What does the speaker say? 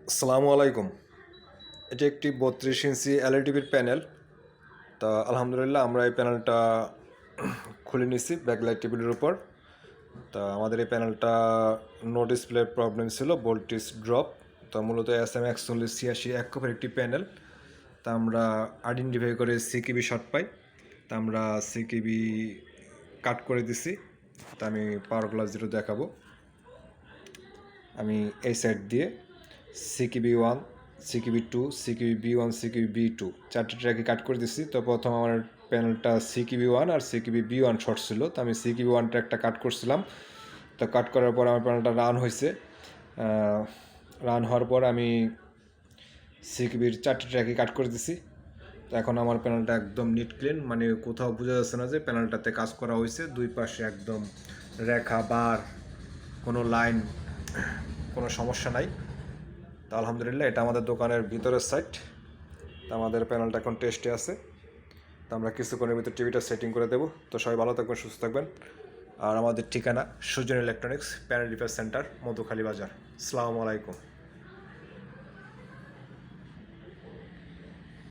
আসসালামু আলাইকুম। এটি একটি 32 ইঞ্চি এলইডিবির প্যানেল। তা আলহামদুলিল্লাহ আমরা এই প্যানেলটা খুলে নিছি ব্যাকলাইট টেবিলের উপর। তা আমাদের এই প্যানেলটা নো ডিসপ্লে প্রবলেম ছিল, ভোল্টেজ ড্রপ। তা মূলত SM 4186 এক কপের একটি প্যানেল। তা আমরা আইডেন্টিফাই করে সিকিবি শর্ট পাই। তা আমরা সিকিবি কাট করে দিছি। তা আমি পাওয়ার গ্লাস যেটা দেখাবো, আমি এই সাইড দিয়ে CKB1, CKB2, CKB1, CKB2 চারটি ট্র্যাকে কাট করে দিচ্ছি। তো প্রথম আমার প্যানেলটা CKB1 আর CKB1 শর্ট ছিল, তো আমি CKB1 ট্র্যাকটা কাট করছিলাম। তো কাট করার পর আমার প্যানেলটা রান হয়েছে। রান হওয়ার পর আমি CKBর চারটি ট্র্যাকে কাট করে দিছি। তো এখন আমার প্যানেলটা একদম নিট ক্লিন, মানে কোথাও বোঝা যাচ্ছে না যে প্যানেলটাতে কাজ করা হয়েছে। দুই পাশে একদম রেখা বার, কোনো লাইন, কোনো সমস্যা নাই। তো আলহামদুলিল্লাহ এটা আমাদের দোকানের ভিতরের সাইড। তো আমাদের প্যানেলটা এখন টেস্টে আছে। তো আমরা কিছুক্ষণের ভিতর টিভিটা সেটিং করে দেবো। তো সবাই ভালো থাকবেন, সুস্থ থাকবেন। আর আমাদের ঠিকানা Sujan electronics, panel repair centre, Madhukhali বাজার। আসসালামু আলাইকুম।